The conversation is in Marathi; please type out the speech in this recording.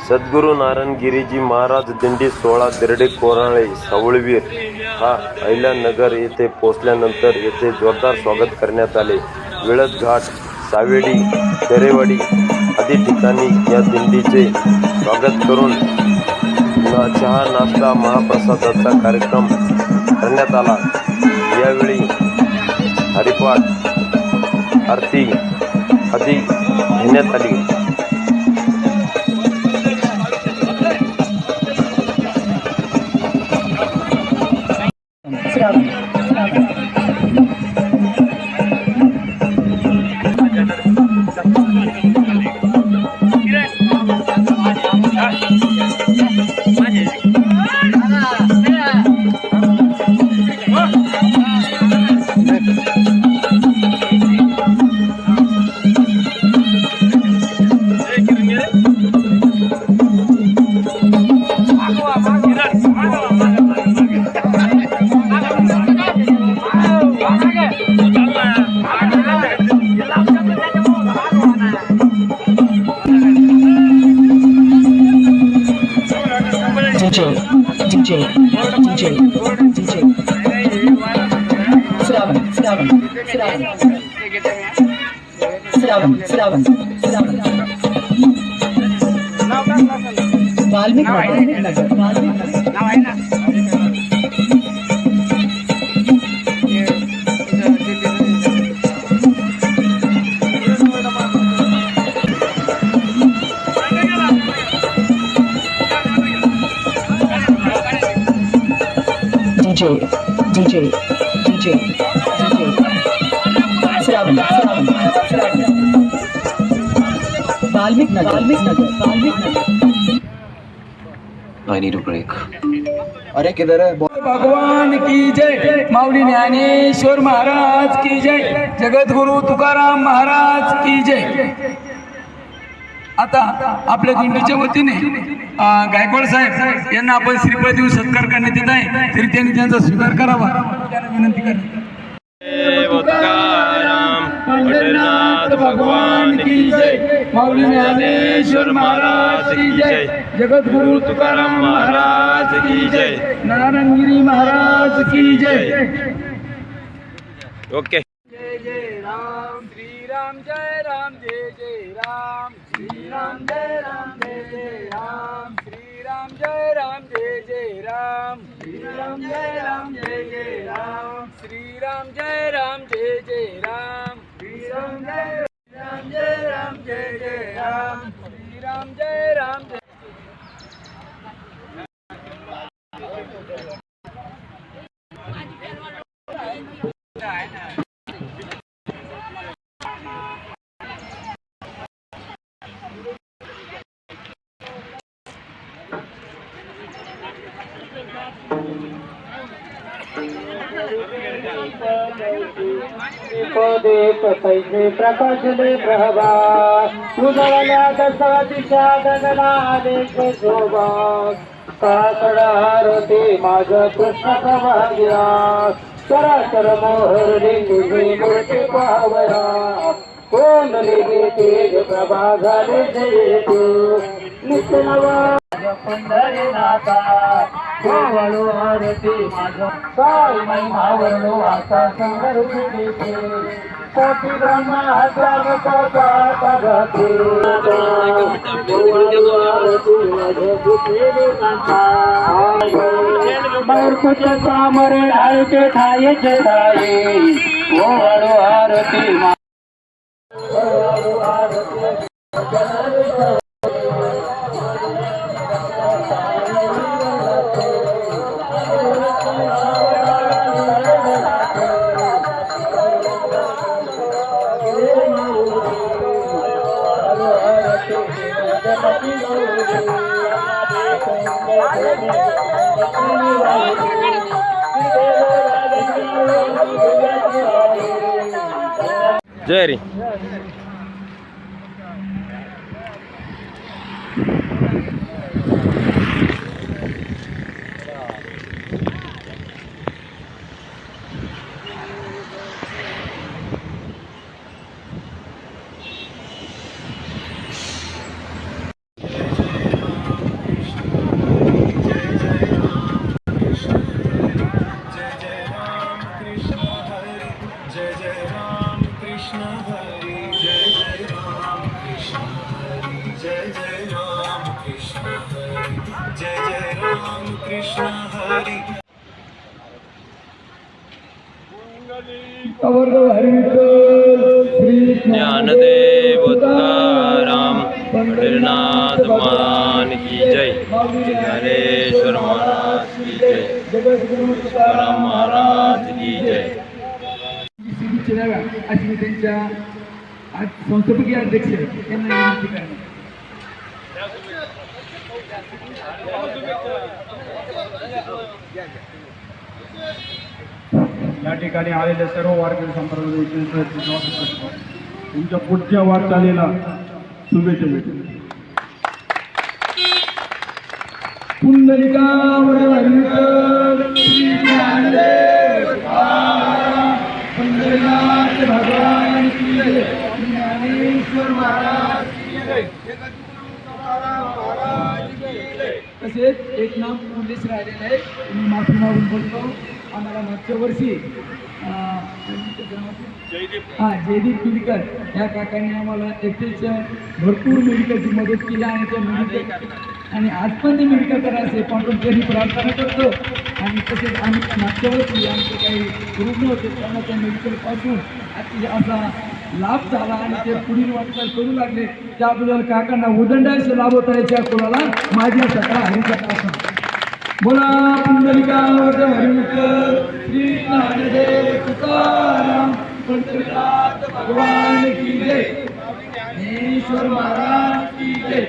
सद्गुरू नारायणगिरीजी महाराज दिंडी 16 दिरडे कोराळे सावळवीर हा अहिल्यानगर येथे पोहोचल्यानंतर येथे जोरदार स्वागत करण्यात आले. विळद घाट, सावेडी, दरेवाडी आदी ठिकाणी या दिंडीचे स्वागत करून चहा, नाश्ता, महाप्रसादाचा कार्यक्रम करण्यात आला. यावेळी हरिपाठ, आरती आदी घेण्यात आली. I need a break. अरे किधर है? भगवान की जय, माऊली ज्ञानेश्वर महाराज की जय, जगद्गुरु तुकाराम महाराज की जय. आता आपल्या दिंडीच्या वतीने गायकवाड साहेब यांना आपण श्रीपद देऊन सत्कार करण्यात येत आहे, तरी त्यांनी त्यांचा स्वीकार करावा विनंती करते. पंढरनाथ भगवान की जय, माऊली ज्ञानेश्वर महाराज की जय, जगद्गुरु तुकाराम महाराज की जय, नारायणगिरी महाराज की जय. ओके. जय जय राम श्री राम, जय राम, जय जय राम श्री राम, जय राम, जय जय राम श्री राम, जय राम, जय जय राम श्री राम, जय राम, जय जय राम श्री राम, जय राम, जय जय राम श्री राम, जय राम, जय राम, जय जय राम श्री राम, जय राम, जय तैसे प्रकाशले प्रभा उजळल्या दसा दिशा गगनाने शोभा काकड आरती माझ कृष्ण प्रभाग्या चराचर मोहर लिंगी मूर्ती पावया कोण लिही तेज प्रभा झाले जय तू नित्य नवा पंढरीनाथा गोवळू आरती माझ साई महिमा वर्णू आसा संगर सुटीचे कोटी ब्रह्मा हजार कोटा पगती गोवळू आरती माझ सुटीले कांता बर कुछ कामर ढालके ठाये चढ़ाये गोवळू आरती गोवळू आरती जय रे. अवर्ग हरी विठ्ठल श्री ज्ञानदेव तुकाराम पंढरीनाथ मान की जय, ज्ञानेश्वर महाराज की जय, जगद्गुरु तुकाराम महाराज की जय. अशी मी त्यांच्या संस्थापकीय अध्यक्ष यांना विनंती करणार. या ठिकाणी आलेल्या सर्व वारकरी संप्रदायाचे तुमच्या पुढच्या वाटचालीला शुभेच्छा देतो. पुंडलिकावर हरिविठ्ठल श्री ज्ञानदेव तुकाराम पंढरीनाथ भगवान की जय, ज्ञानेश्वर महाराज की जय, जगद्गुरु तुकाराम महाराज की जय. तसेच एक नाम पोलीस राहिलेलं आहे, मी माफी मागून बोलतो. आम्हाला मागच्या वर्षी जयदीप पिलकर या काकांनी आम्हाला एकटेच भरपूर मेडिकलची मदत केली आणि त्या मेडिकल आणि आज पण ते मेडिकल करायचे पण त्यांनी प्रार्थना करतो. आणि तसेच आम्ही मागच्या वर्षी आमचे काही रुग्ण होते त्यांना त्या मेडिकलपासून असा लाभ झाला आणि ते पुढील वाटचाल करू लागले. त्याबद्दल काकांना उदंडाचे लाभ होता याच्या कुणाला माझ्या सकाळ हरीचा पासून बोला. पुंडलिकावर हरिविठ्ठल श्री ज्ञानदेव तुकाराम पंढरीनाथ भगवान की जय, ज्ञानेश्वर महाराज की जय.